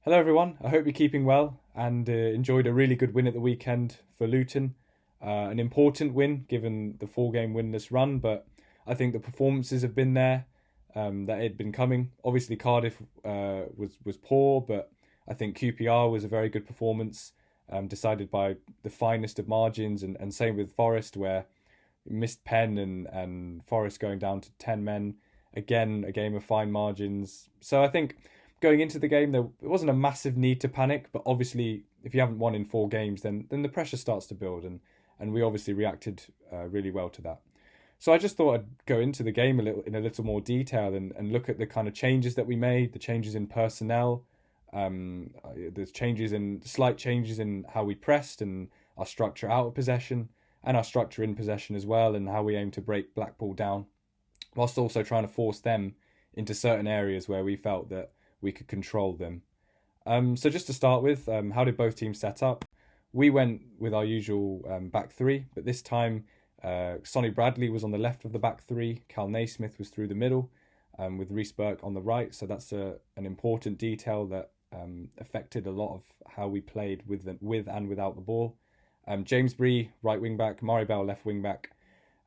Hello, everyone. I hope you're keeping well and enjoyed a really good win at the weekend for Luton. An important win given the four-game winless run, but I think the performances have been there that had been coming. Obviously, Cardiff was poor, but I think QPR was a very good performance, decided by the finest of margins, and same with Forest, where missed Penn and Forest going down to 10 men. Again, a game of fine margins. So I think going into the game, there wasn't a massive need to panic, but obviously, if you haven't won in four games, then the pressure starts to build, and we obviously reacted really well to that. So I just thought I'd go into the game in a little more detail and look at the kind of changes that we made, the changes in personnel, the slight changes in how we pressed and our structure out of possession, and our structure in possession as well, and how we aim to break Blackpool down, whilst also trying to force them into certain areas where we felt that we could control them. So just to start with, how did both teams set up? We went with our usual back three, but this time Sonny Bradley was on the left of the back three. Cal Naismith was through the middle, with Reece Burke on the right. So that's an important detail that affected a lot of how we played with and without the ball. James Bree, right wing back, Murray Bell, left wing back,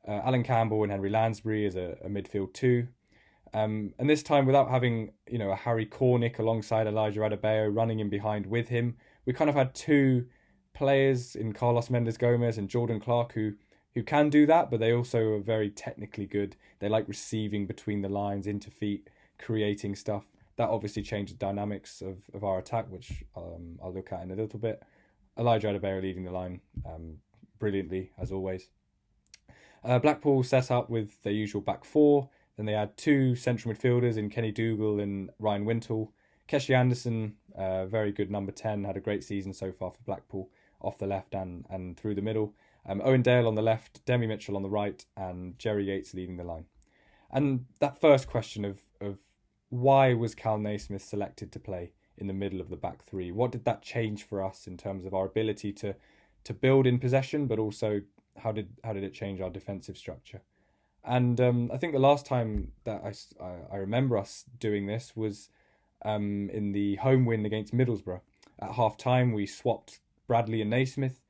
Alan Campbell and Henry Lansbury as a midfield two. And this time, without having a Harry Cornick alongside Elijah Adebayo running in behind with him, we kind of had two players in Carlos Mendes Gomez and Jordan Clark who can do that, but they also are very technically good. They like receiving between the lines, into feet, creating stuff. That obviously changed the dynamics of our attack, which I'll look at in a little bit. Elijah Adebayo leading the line brilliantly, as always. Blackpool set up with their usual back four. Then they had two central midfielders in Kenny Dougal and Ryan Wintle. Keshi Anderson, very good number 10, had a great season so far for Blackpool, off the left and through the middle. Owen Dale on the left, Demi Mitchell on the right, and Jerry Yates leading the line. And that first question of why was Cal Naismith selected to play in the middle of the back three? What did that change for us in terms of our ability to build in possession, but also how did it change our defensive structure? And I think the last time that I remember us doing this was in the home win against Middlesbrough. At half-time, we swapped Bradley and Naismith.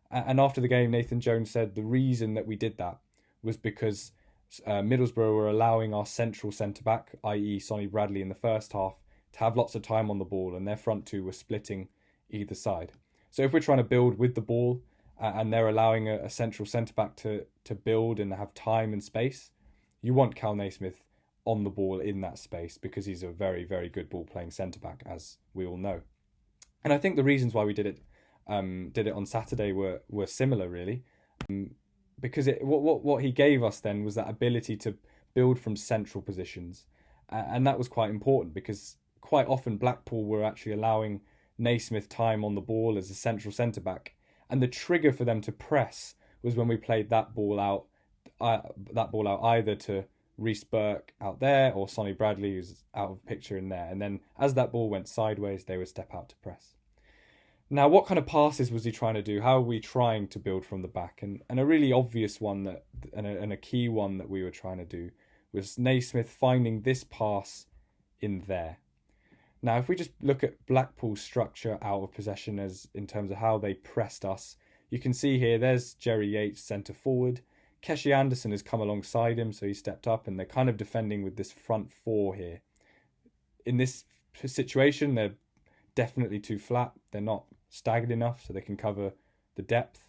And after the game, Nathan Jones said the reason that we did that was because Middlesbrough were allowing our central centre-back, i.e. Sonny Bradley in the first half, to have lots of time on the ball, and their front two were splitting either side. So if we're trying to build with the ball, and they're allowing a central centre-back to build and have time and space, you want Cal Naismith on the ball in that space because he's a very, very good ball-playing centre-back, as we all know. And I think the reasons why we did it on Saturday were similar, really, because what he gave us then was that ability to build from central positions, and that was quite important because quite often Blackpool were actually allowing Naismith time on the ball as a central centre-back. And the trigger for them to press was when we played that ball out either to Reece Burke out there or Sonny Bradley, who's out of picture in there. And then as that ball went sideways, they would step out to press. Now, what kind of passes was he trying to do? How are we trying to build from the back? And a really obvious one and a key one that we were trying to do was Naismith finding this pass in there. Now, if we just look at Blackpool's structure out of possession as in terms of how they pressed us, you can see here, there's Jerry Yates centre forward. Keshi Anderson has come alongside him, so he stepped up, and they're kind of defending with this front four here. In this situation, they're definitely too flat. They're not staggered enough, so they can cover the depth.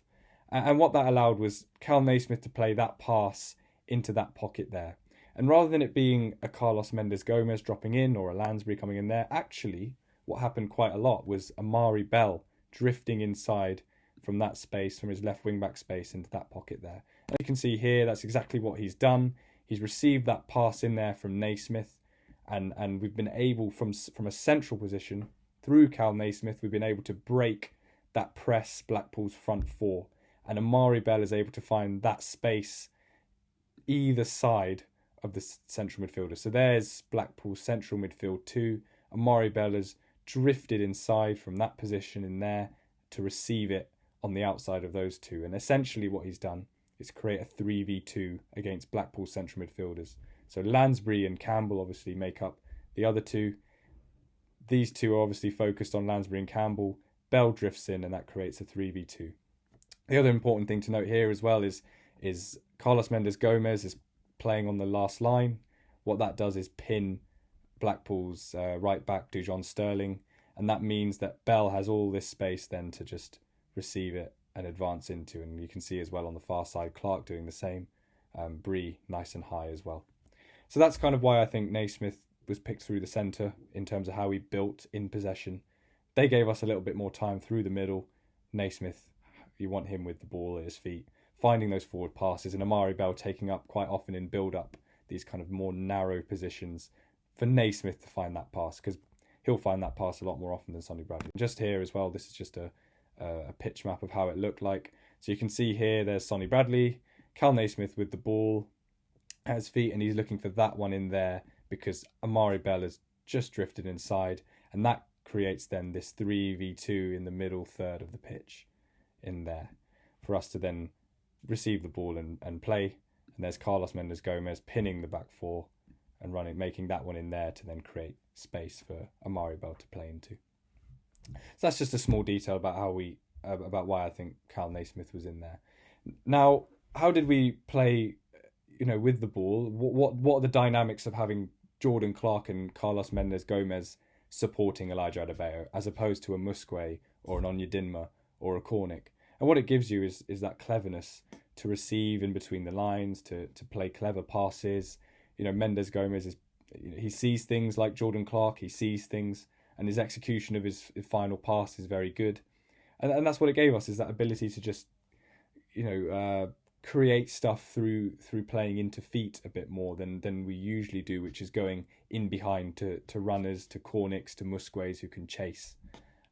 And what that allowed was Cal Naismith to play that pass into that pocket there. And rather than it being a Carlos Mendes Gomez dropping in or a Lansbury coming in there, actually what happened quite a lot was Murray Bell drifting inside from that space, from his left wing back space into that pocket there. And you can see here, that's exactly what he's done. He's received that pass in there from Naismith, and we've been able, from a central position, through Cal Naismith, we've been able to break that press Blackpool's front four. And Murray Bell is able to find that space either side of the central midfielder. So there's Blackpool's central midfield two. Murray Bell has drifted inside from that position in there to receive it on the outside of those two. And essentially what he's done is create a 3v2 against Blackpool's central midfielders. So Lansbury and Campbell obviously make up the other two. these two are obviously focused on Lansbury and Campbell. Bell drifts in, and that creates a 3v2. The other important thing to note here as well is Carlos Mendes Gomez is playing on the last line. What that does is pin Blackpool's right back, Dujon Sterling, and that means that Bell has all this space then to just receive it and advance into. And you can see as well on the far side, Clark doing the same. Bree nice and high as well. So that's kind of why I think Naismith was picked through the centre in terms of how he built in possession. They gave us a little bit more time through the middle. Naismith, you want him with the ball at his feet, finding those forward passes, and Amari Bell taking up quite often in build-up these kind of more narrow positions for Naismith to find that pass, because he'll find that pass a lot more often than Sonny Bradley. Just here as well, this is just a pitch map of how it looked like. So you can see here, there's Sonny Bradley, Cal Naismith with the ball at his feet, and he's looking for that one in there because Amari Bell has just drifted inside, and that creates then this 3v2 in the middle third of the pitch in there for us to then receive the ball and play. And there's Carlos Mendes Gomez pinning the back four and making that one in there to then create space for Amari Bell to play into. So that's just a small detail about about why I think Cal Naismith was in there. Now, how did we play, with the ball? What are the dynamics of having Jordan Clark and Carlos Mendes Gomez supporting Elijah Adebayo as opposed to a Musquet or an Onyedinma or a Cornick? And what it gives you is that cleverness to receive in between the lines, to play clever passes. Mendes Gomez he sees things like Jordan Clark, he sees things, and his execution of his final pass is very good. And that's what it gave us, is that ability to just, create stuff through playing into feet a bit more than we usually do, which is going in behind to runners, to Cornicks, to Musquets who can chase.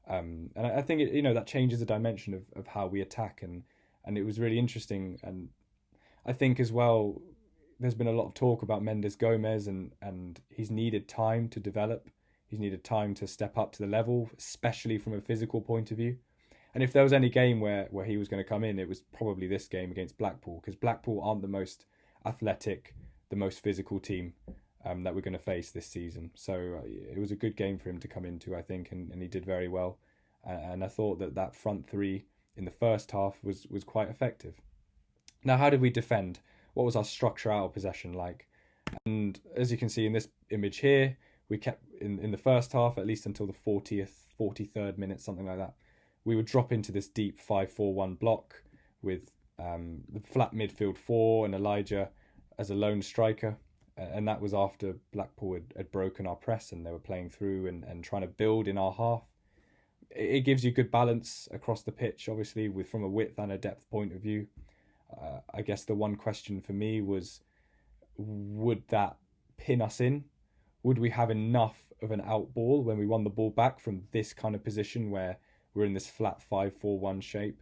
And I think that changes the dimension of how we attack, and it was really interesting. And I think as well, there's been a lot of talk about Mendes Gomez, and he's needed time to develop. He's needed time to step up to the level, especially from a physical point of view. And if there was any game where he was going to come in, it was probably this game against Blackpool, because Blackpool aren't the most athletic, the most physical team that we're going to face this season. So it was a good game for him to come into, I think, and he did very well. And I thought that front three in the first half was quite effective. Now, how did we defend? What was our structure out of possession like? And as you can see in this image here, we kept in the first half, at least until the 43rd minute, something like that, we would drop into this deep 5-4-1 block with the flat midfield four and Elijah as a lone striker. And that was after Blackpool had broken our press and they were playing through and trying to build in our half. It gives you good balance across the pitch, obviously, from a width and a depth point of view. I guess the one question for me was, would that pin us in? Would we have enough of an out ball when we won the ball back from this kind of position where we're in this flat 5-4-1 shape?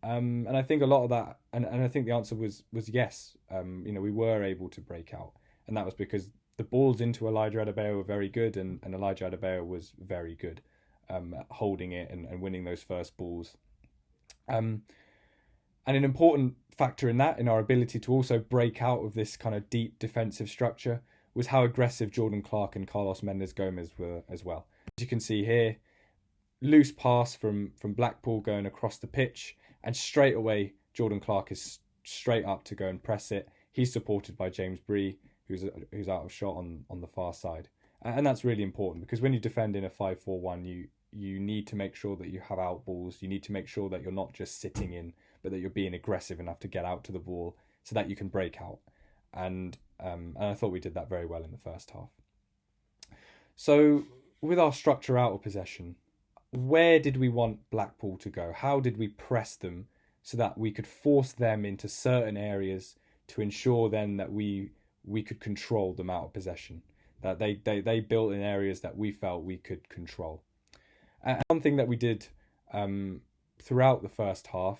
And I think a lot of that, and I think the answer was yes. We were able to break out, and that was because the balls into Elijah Adebayo were very good, and Elijah Adebayo was very good at holding it and winning those first balls. And an important factor in our ability to also break out of this kind of deep defensive structure was how aggressive Jordan Clark and Carlos Mendes Gomez were as well. As you can see here, loose pass from Blackpool going across the pitch, and straight away Jordan Clark is straight up to go and press it. He's supported by James Bree, who's out of shot on the far side. And that's really important, because when you defend in a 5-4-1, you need to make sure that you have out balls. You need to make sure that you're not just sitting in, but that you're being aggressive enough to get out to the ball so that you can break out. And I thought we did that very well in the first half. So with our structure out of possession, where did we want Blackpool to go? How did we press them so that we could force them into certain areas to ensure then that we could control them out of possession? That they built in areas that we felt we could control. And one thing that we did throughout the first half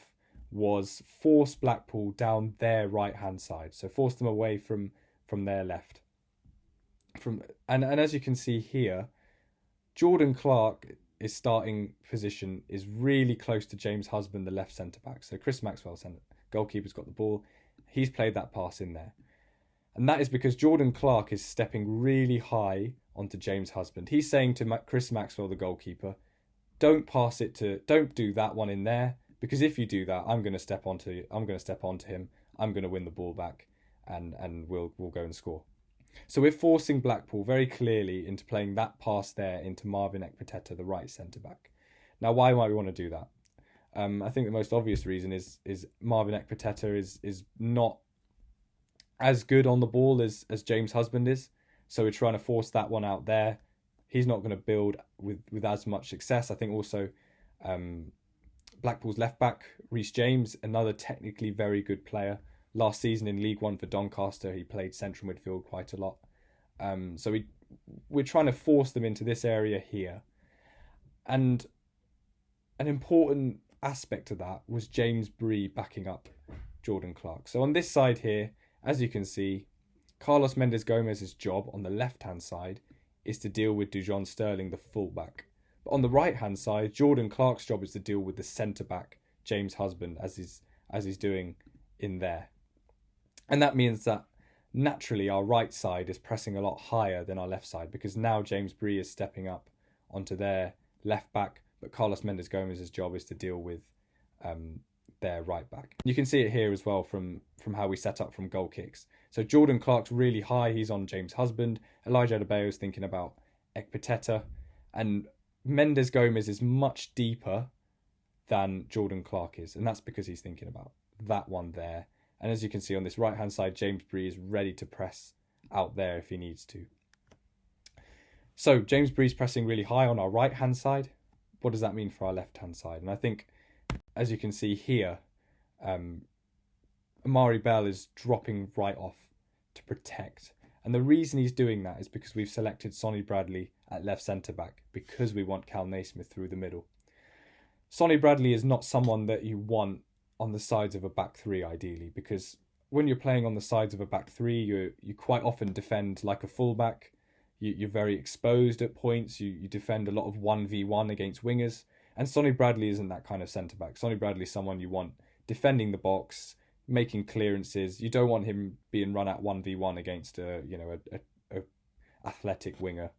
was force Blackpool down their right-hand side. So force them away from their left. And as you can see here, Jordan Clark, his starting position is really close to James Husband, the left centre-back. So Chris Maxwell, goalkeeper's got the ball. He's played that pass in there. And that is because Jordan Clark is stepping really high onto James Husband. He's saying to Chris Maxwell, the goalkeeper, don't do that one in there, because if you do that, I'm going to step onto him. I'm going to win the ball back, and we'll go and score. So we're forcing Blackpool very clearly into playing that pass there into Marvin Ekpiteta, the right centre back. Now, why might we want to do that? I think the most obvious reason is Marvin Ekpiteta is not as good on the ball as James Husband is. So we're trying to force that one out there. He's not going to build with as much success. I think also Blackpool's left back, Reece James, another technically very good player. Last season in League One for Doncaster, he played central midfield quite a lot. So we're trying to force them into this area here. And an important aspect of that was James Bree backing up Jordan Clark. So on this side here, as you can see, Carlos Mendes Gomez's job on the left-hand side is to deal with Dujon Sterling, the fullback. But on the right-hand side, Jordan Clark's job is to deal with the centre-back, James Husband, as he's doing in there. And that means that naturally our right side is pressing a lot higher than our left side, because now James Bree is stepping up onto their left back, but Carlos Mendes Gomez's job is to deal with their right back. You can see it here as well from how we set up from goal kicks. So Jordan Clark's really high, he's on James Husband. Elijah Adebayo's thinking about Ekpiteta, and Mendes Gomez is much deeper than Jordan Clark is, and that's because he's thinking about that one there. And as you can see on this right hand side, James Bree is ready to press out there if he needs to. So James Bree's pressing really high on our right hand side. What does that mean for our left hand side? And I think, as you can see here, Amari Bell is dropping right off to protect. And the reason he's doing that is because we've selected Sonny Bradley at left centre-back, because we want Cal Naismith through the middle. Sonny Bradley is not someone that you want on the sides of a back three, ideally, because when you're playing on the sides of a back three, you quite often defend like a fullback. You're very exposed at points. You defend a lot of 1v1 against wingers. And Sonny Bradley isn't that kind of centre-back. Sonny Bradley is someone you want defending the box, making clearances. You don't want him being run at 1v1 against a athletic winger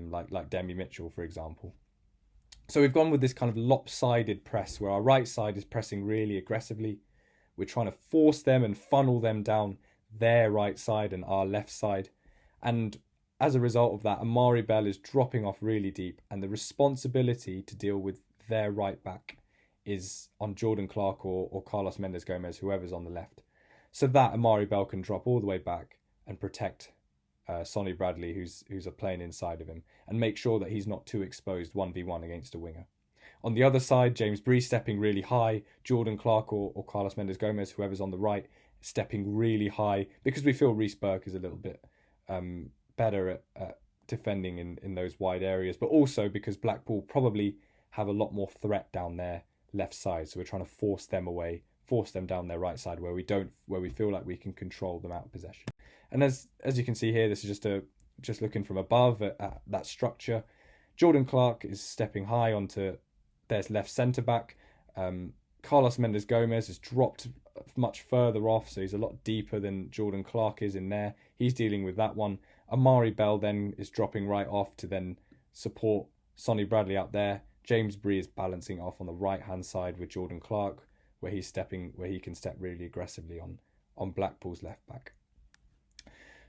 like Demi Mitchell, for example. So we've gone with this kind of lopsided press where our right side is pressing really aggressively. We're trying to force them and funnel them down their right side and our left side. And as a result of that, Amari Bell is dropping off really deep, and the responsibility to deal with their right back is on Jordan Clark or Carlos Mendes Gomez, whoever's on the left. So that Amari Bell can drop all the way back and protect Sonny Bradley, who's playing inside of him, and make sure that he's not too exposed 1v1 against a winger. On the other side, James Bree stepping really high, Jordan Clark or Carlos Mendes Gomez, whoever's on the right, stepping really high, because we feel Reece Burke is a little bit better at defending in those wide areas, but also because Blackpool probably have a lot more threat down their left side, so we're trying to force them away, force them down their right side where we feel like we can control them out of possession. And as you can see here, this is just looking from above at that structure. Jordan Clark is stepping high onto their left centre back. Carlos Mendes Gomez has dropped much further off, so he's a lot deeper than Jordan Clark is in there. He's dealing with that one. Amari Bell then is dropping right off to then support Sonny Bradley out there. James Bree is balancing off on the right hand side with Jordan Clark, where he can step really aggressively on Blackpool's left back.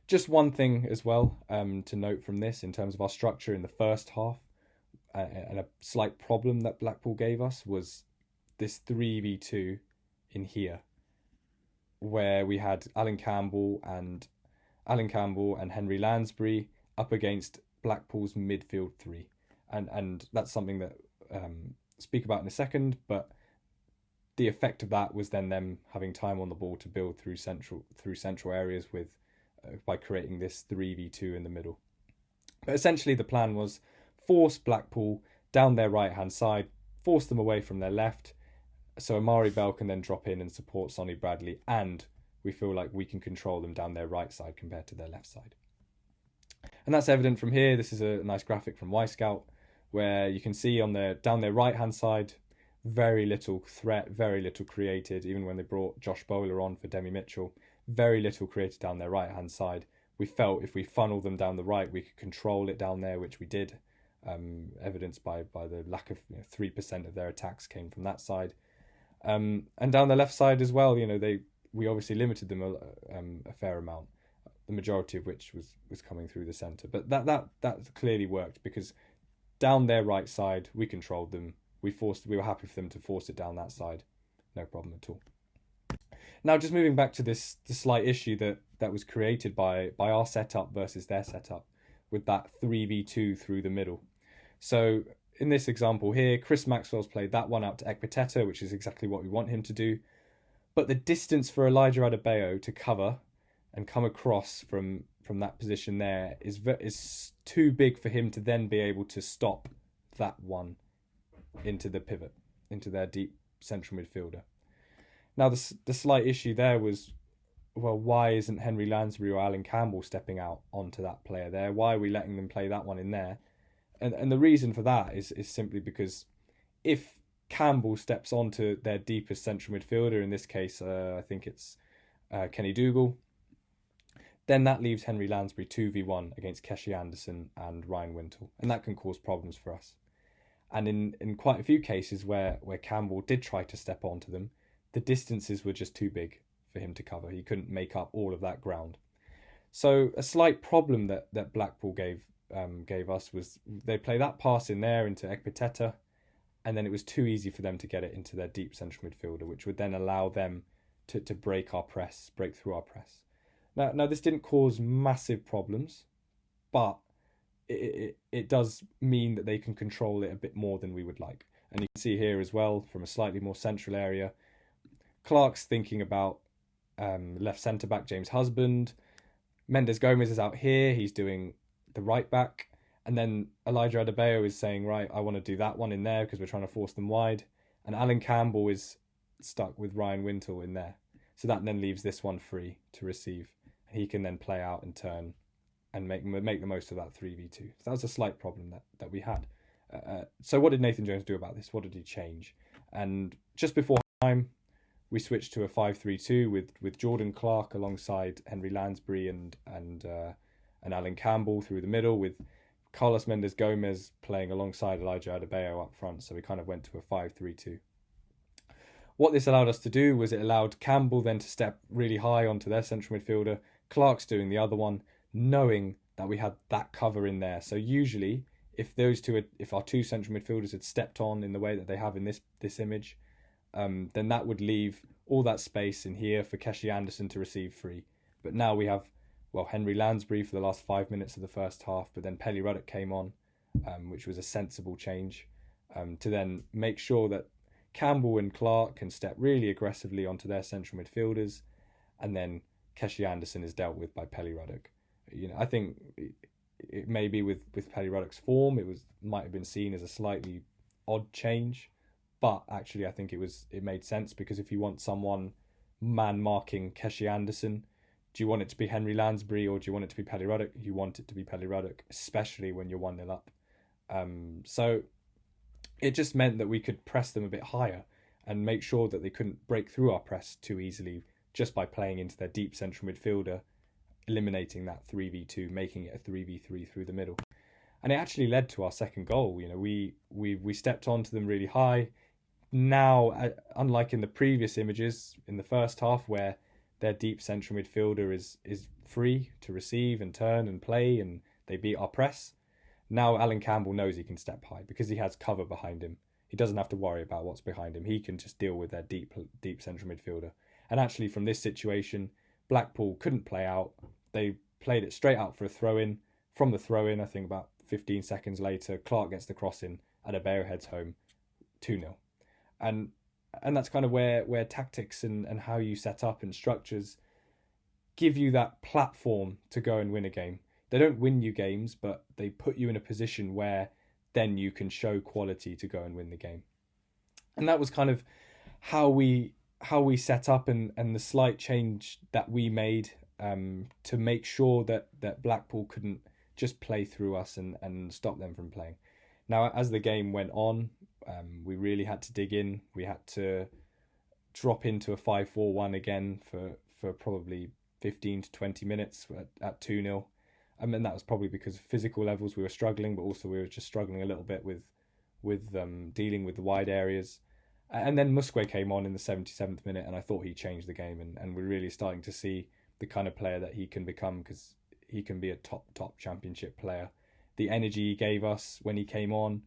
Just one thing as well to note from this in terms of our structure in the first half, and a slight problem that Blackpool gave us was this 3v2 in here, where we had Alan Campbell and Henry Lansbury up against Blackpool's midfield three, and that's something that speak about in a second, but the effect of that was then them having time on the ball to build through central areas with by creating this 3v2 in the middle. But essentially the plan was force Blackpool down their right hand side, force them away from their left, so Amari Bell can then drop in and support Sonny Bradley, and we feel like we can control them down their right side compared to their left side. And that's evident from here. This is a nice graphic from Y-Scout, where you can see down their right hand side, very little threat, very little created. Even when they brought Josh Bowler on for Demi Mitchell, very little created down their right hand side, we felt if we funnel them down the right, we could control it down there, which we did, evidenced by the lack of 3% of their attacks came from that side. And down the left side as well, we obviously limited them a fair amount, the majority of which was coming through the centre. But that clearly worked, because down their right side, we controlled them. We were happy for them to force it down that side. No problem at all. Now, just moving back to the slight issue that was created by our setup versus their setup, with that 3v2 through the middle. So in this example here, Chris Maxwell's played that one out to Ekpiteta, which is exactly what we want him to do. But the distance for Elijah Adebayo to cover and come across from that position there is too big for him to then be able to stop that one into the pivot, into their deep central midfielder. Now, the slight issue there was, well, why isn't Henry Lansbury or Alan Campbell stepping out onto that player there? Why are we letting them play that one in there? And the reason for that is simply because if Campbell steps onto their deepest central midfielder, in this case, I think it's Kenny Dougal, then that leaves Henry Lansbury 2v1 against Keshi Anderson and Ryan Wintle, and that can cause problems for us. And in quite a few cases where Campbell did try to step onto them, the distances were just too big for him to cover. He couldn't make up all of that ground. So a slight problem that Blackpool gave us was they play that pass in there into Ekpiteta, and then it was too easy for them to get it into their deep central midfielder, which would then allow them to break through our press. Now this didn't cause massive problems, but it does mean that they can control it a bit more than we would like. And you can see here as well, from a slightly more central area, Clark's thinking about left centre-back James Husband. Mendes Gomez is out here, he's doing the right-back. And then Elijah Adebayo is saying, right, I want to do that one in there because we're trying to force them wide. And Alan Campbell is stuck with Ryan Wintle in there. So that then leaves this one free to receive. And he can then play out and turn and make the most of that 3v2. So that was a slight problem that we had. So what did Nathan Jones do about this? What did he change? And just before time, we switched to a 5-3-2 with Jordan Clark alongside Henry Lansbury and Alan Campbell through the middle, with Carlos Mendes Gomez playing alongside Elijah Adebayo up front. So we kind of went to a 5-3-2. What this allowed us to do was it allowed Campbell then to step really high onto their central midfielder, Clark's doing the other one, knowing that we had that cover in there. So usually, if our two central midfielders had stepped on in the way that they have in this image, then that would leave all that space in here for Keshi Anderson to receive free. But now we have, Henry Lansbury for the last 5 minutes of the first half, but then Pelly Ruddock came on, which was a sensible change, to then make sure that Campbell and Clark can step really aggressively onto their central midfielders, and then Keshi Anderson is dealt with by Pelly Ruddock. I think it may be with Pelly Ruddock's form, might have been seen as a slightly odd change, but actually I think it made sense, because if you want someone man marking Keshi Anderson, do you want it to be Henry Lansbury or do you want it to be Pelly Ruddock? You want it to be Pelly Ruddock, especially when you're 1-0 up. So it just meant that we could press them a bit higher and make sure that they couldn't break through our press too easily just by playing into their deep central midfielder, eliminating that 3v2, making it a 3v3 through the middle. And it actually led to our second goal. We stepped onto them really high. Now, unlike in the previous images in the first half, where their deep central midfielder is free to receive and turn and play, and they beat our press, now Alan Campbell knows he can step high because he has cover behind him. He doesn't have to worry about what's behind him. He can just deal with their deep central midfielder. And actually, from this situation, Blackpool couldn't play out. They played it straight out for a throw-in. From the throw-in, I think about 15 seconds later, Clark gets the cross in, Adebayo heads home, 2-0. And that's kind of where tactics and how you set up and structures give you that platform to go and win a game. They don't win you games, but they put you in a position where then you can show quality to go and win the game. And that was kind of how we set up, and the slight change that we made to make sure that Blackpool couldn't just play through us and stop them from playing. Now, as the game went on, we really had to dig in. We had to drop into a 5-4-1 again for probably 15 to 20 minutes at 2-0. And that was probably because of physical levels we were struggling, but also we were just struggling a little bit with dealing with the wide areas. And then Musquet came on in the 77th minute, and I thought he changed the game, and we're really starting to see the kind of player that he can become, because he can be a top championship player. The energy he gave us when he came on,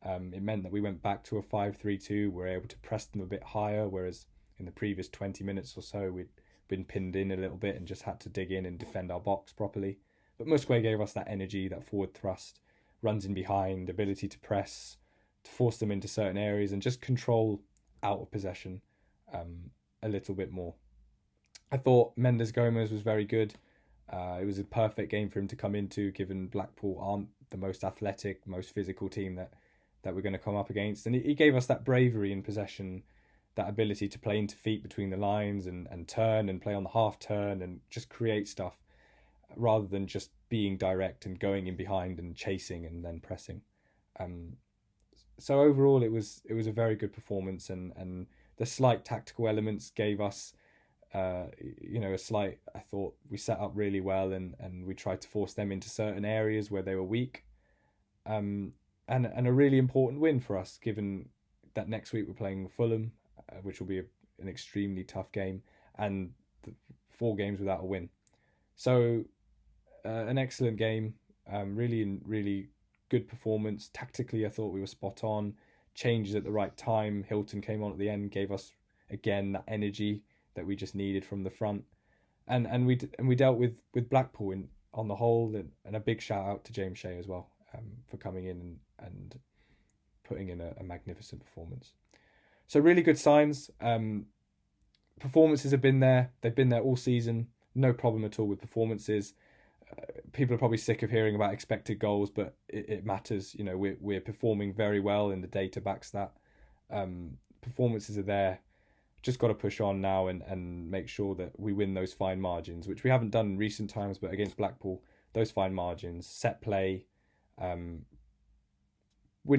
it meant that we went back to a 5-3-2. We were able to press them a bit higher, whereas in the previous 20 minutes or so we'd been pinned in a little bit and just had to dig in and defend our box properly. But Musquet gave us that energy, that forward thrust, runs in behind, ability to press, to force them into certain areas and just control out of possession a little bit more. I thought Mendes Gomez was very good. It was a perfect game for him to come into, given Blackpool aren't the most athletic, most physical team that we're going to come up against. And he gave us that bravery in possession, that ability to play into feet between the lines and turn and play on the half turn and just create stuff, rather than just being direct and going in behind and chasing and then pressing. So overall, it was a very good performance, and the slight tactical elements gave us, a slight. I thought we set up really well, and we tried to force them into certain areas where they were weak, and a really important win for us, given that next week we're playing Fulham, which will be an extremely tough game, and 4 games without a win. So an excellent game, really good performance. Tactically, I thought we were spot on. Changes at the right time. Hilton came on at the end, gave us again that energy that we just needed from the front, and we dealt with Blackpool on the whole, and a big shout out to James Shea as well, for coming in and putting in a magnificent performance. So really good signs. Performances have been there. They've been there all season. No problem at all with performances. People are probably sick of hearing about expected goals, but it matters. We're performing very well, and the data backs that. Performances are there. Just got to push on now and make sure that we win those fine margins, which we haven't done in recent times, but against Blackpool, those fine margins, set play, winning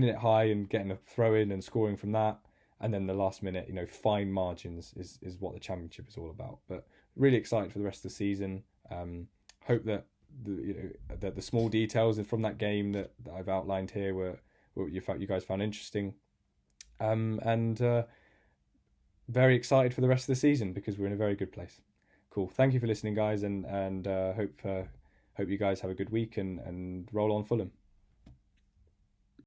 it high and getting a throw in and scoring from that, and then the last minute, fine margins is what the championship is all about. But really excited for the rest of the season. Hope that the small details from that game that I've outlined here were you guys found interesting, and very excited for the rest of the season, because we're in a very good place. Cool. Thank you for listening, guys, and hope you guys have a good week and roll on Fulham.